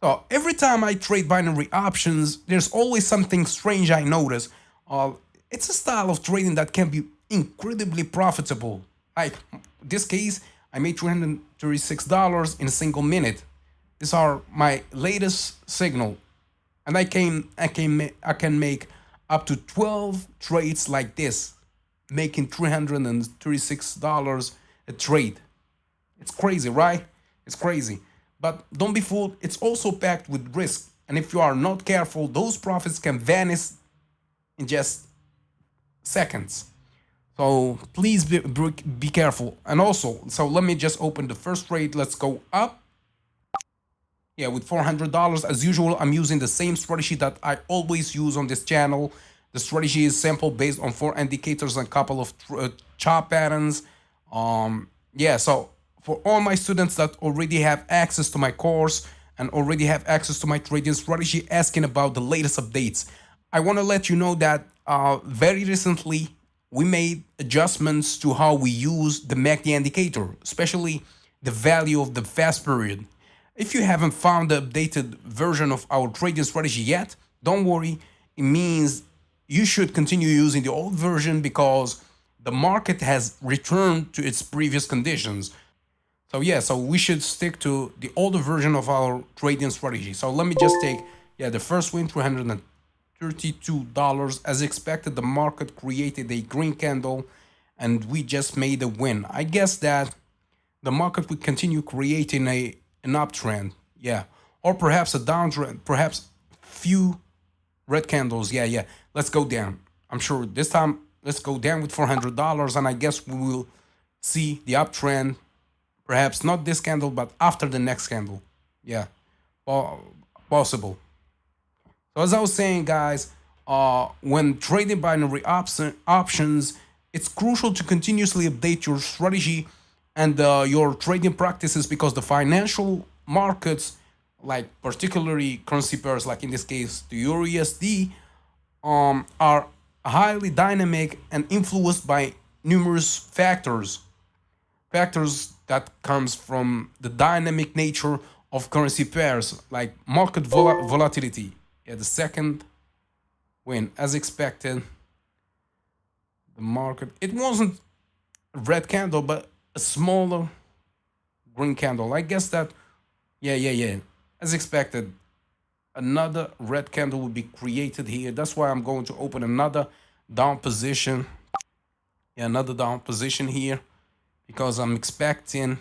So every time I trade binary options, there's always something strange I notice. Uh, it's a style of trading that can be incredibly profitable. Like this case, I made $336 in a single minute. These are my latest signal, and I can make up to 12 trades like this, making $336 a trade. It's crazy, right? It's crazy. But don't be fooled, it's also packed with risk. And if you are not careful, those profits can vanish in just seconds. So please be careful. And also, so let me just open the first trade. Let's go up. Yeah, with $400 as usual. I'm using the same strategy that I always use on this channel. The strategy is simple, based on 4 indicators and a couple of chart patterns. Yeah, so for all my students that already have access to my course and already have access to my trading strategy, asking about the latest updates, I want to let you know that very recently we made adjustments to how we use the MACD indicator, especially the value of the fast period. If you haven't found the updated version of our trading strategy yet, don't worry. It means you should continue using the old version because the market has returned to its previous conditions. So yeah, so we should stick to the older version of our trading strategy. So let me just take, yeah, the first win, $332. As expected, the market created a green candle and we just made a win. I guess that the market would continue creating an uptrend, yeah, or perhaps a downtrend, perhaps few red candles. Yeah, yeah. Let's go down. I'm sure this time let's go down with $400, and I guess we will see the uptrend. Perhaps not this candle, but after the next candle. Yeah, possible. So as I was saying, guys, when trading binary options, it's crucial to continuously update your strategy and your trading practices because the financial markets, like particularly currency pairs, like in this case the Euro USD, are highly dynamic and influenced by numerous factors. Factors that comes from the dynamic nature of currency pairs, like market volatility. Yeah, the second win, as expected, the market, it wasn't a red candle, but a smaller green candle. I guess that, yeah, yeah, yeah. As expected, another red candle will be created here. That's why I'm going to open another down position. Yeah, another down position here because I'm expecting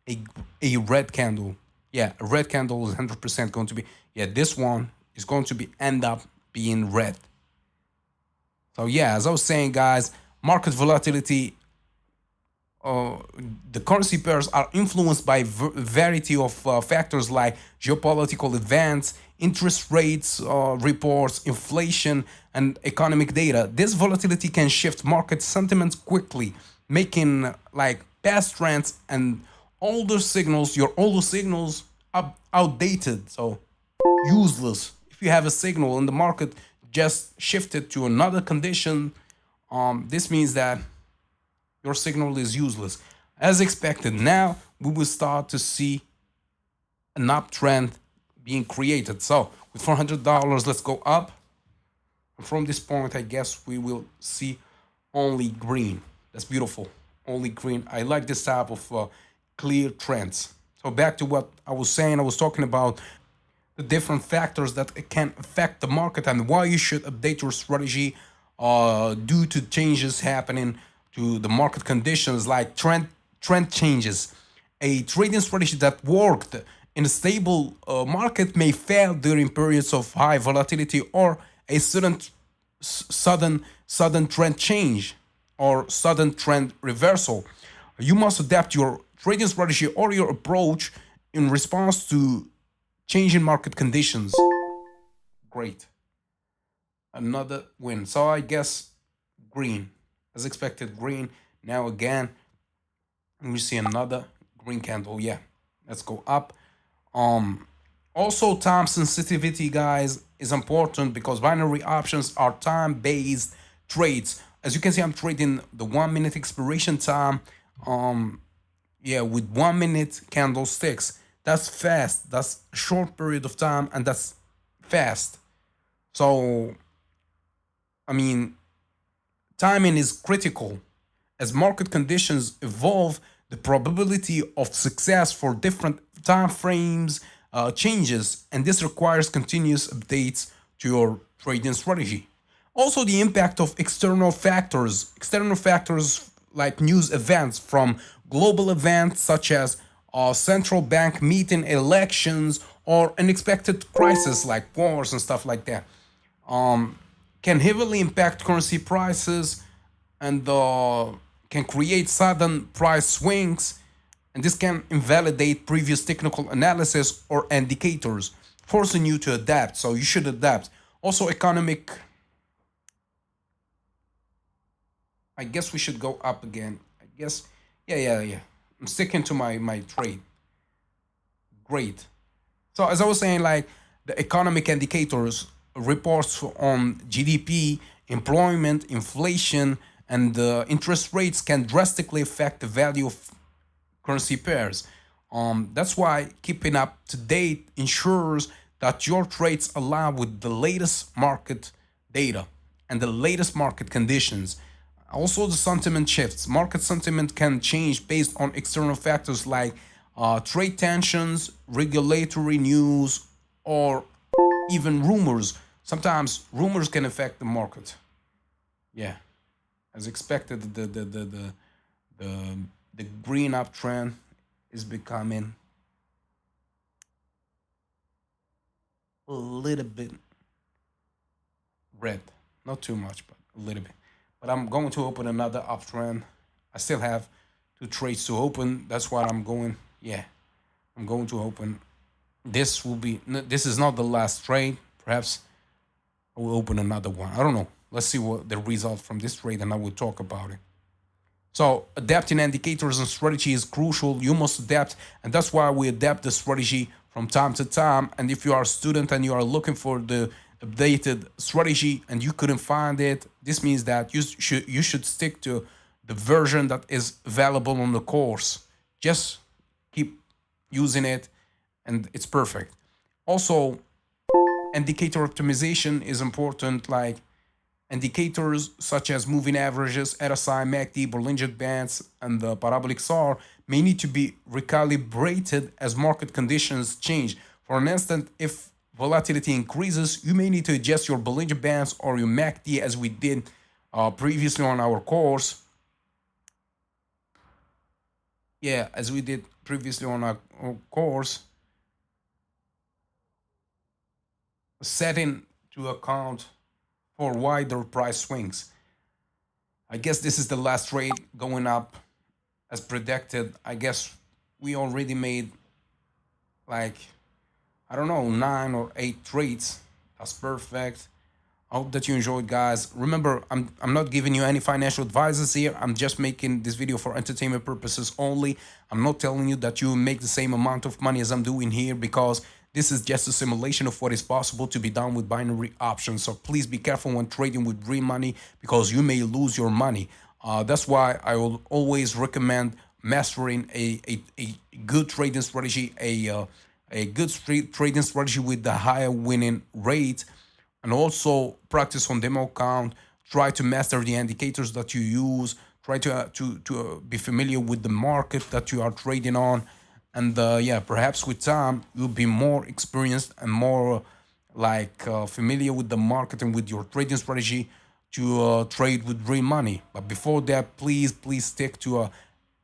a, a red candle. Yeah, a red candle is 100% going to be, yeah, this one is going to be end up being red. So yeah, as I was saying, guys, market volatility, uh, the currency pairs are influenced by variety of factors like geopolitical events, interest rates reports, inflation, and economic data. This volatility can shift market sentiment quickly, making like past trends and your older signals outdated, so useless. If you have a signal and the market just shifted to another condition, this means that your signal is useless. As expected, now we will start to see an uptrend being created. So with $400, let's go up. And from this point, I guess we will see only green. That's beautiful. Only green. I like this type of clear trends. So back to what I was saying, I was talking about the different factors that can affect the market and why you should update your strategy due to changes happening to the market conditions, like trend changes. A trading strategy that worked in a stable market may fail during periods of high volatility or a sudden trend change or sudden trend reversal. You must adapt your trading strategy or your approach in response to changing market conditions. Great. Another win. So I guess green. As expected, green. Now again, we see another green candle. Yeah, let's go up. Um, Also, time sensitivity, guys, is important because binary options are time-based trades. As you can see, I'm trading the 1 minute expiration time. Yeah, with 1 minute candlesticks. That's fast. That's a short period of time, and that's fast. So, I mean, timing is critical. As market conditions evolve, the probability of success for different time frames changes, and this requires continuous updates to your trading strategy. Also, the impact of external factors like news events from global events such as central bank meeting, elections, or unexpected crises like wars and stuff like that can heavily impact currency prices and can create sudden price swings, and this can invalidate previous technical analysis or indicators, forcing you to adapt. So you should adapt. Also, economic. I guess we should go up again. I guess. Yeah, yeah, yeah. I'm sticking to my trade. Great. So as I was saying, like the economic indicators, reports on GDP, employment, inflation, and interest rates can drastically affect the value of currency pairs. That's why keeping up to date ensures that your trades align with the latest market data and the latest market conditions. Also, the sentiment shifts. Market sentiment can change based on external factors like trade tensions, regulatory news, or even rumors. Sometimes rumors can affect the market. Yeah, as expected, the, the green uptrend is becoming a little bit red. Not too much, but a little bit. But I'm going to open another uptrend. I still have two trades to open. That's what I'm going. Yeah, I'm going to open. This will be. This is not the last trade. Perhaps I will open another one. I don't know. Let's see what the result from this trade, and I will talk about it. So adapting indicators and strategy is crucial. You must adapt, and that's why we adapt the strategy from time to time. And if you are a student and you are looking for the updated strategy and you couldn't find it, this means that you should stick to the version that is available on the course. Just keep using it, and it's perfect. Also, indicator optimization is important, like indicators such as moving averages, RSI, MACD, Bollinger Bands, and the parabolic SAR may need to be recalibrated as market conditions change. For an instant, if volatility increases, you may need to adjust your Bollinger Bands or your MACD as we did previously on our course. Yeah, as we did previously on our course, setting to account for wider price swings. I guess this is the last trade going up as predicted. I guess we already made like, I don't know, 9 or 8 trades. That's perfect. I hope that you enjoyed, guys. Remember, I'm not giving you any financial advices here. I'm just making this video for entertainment purposes only. I'm not telling you that you make the same amount of money as I'm doing here, because this is just a simulation of what is possible to be done with binary options. So please be careful when trading with real money, because you may lose your money. That's why I will always recommend mastering a good trading strategy, a good trading strategy with the higher winning rate, and also practice on demo account. Try to master the indicators that you use. Try to be familiar with the market that you are trading on, and yeah, perhaps with time you'll be more experienced and more like familiar with the market and with your trading strategy to trade with real money. But before that, please stick to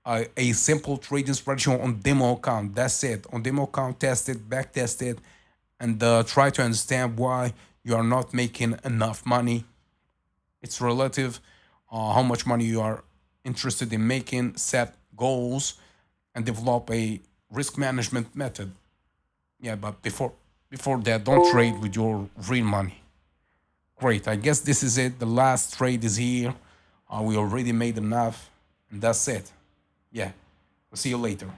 a simple trading strategy on demo account. That's it. On demo account, test it, back test it, and try to understand why you are not making enough money. It's relative how much money you are interested in making. Set goals and develop a risk management method. Yeah, but before that, don't trade with your real money. Great. I guess this is it. The last trade is here. We already made enough, and that's it. Yeah. We'll see you later.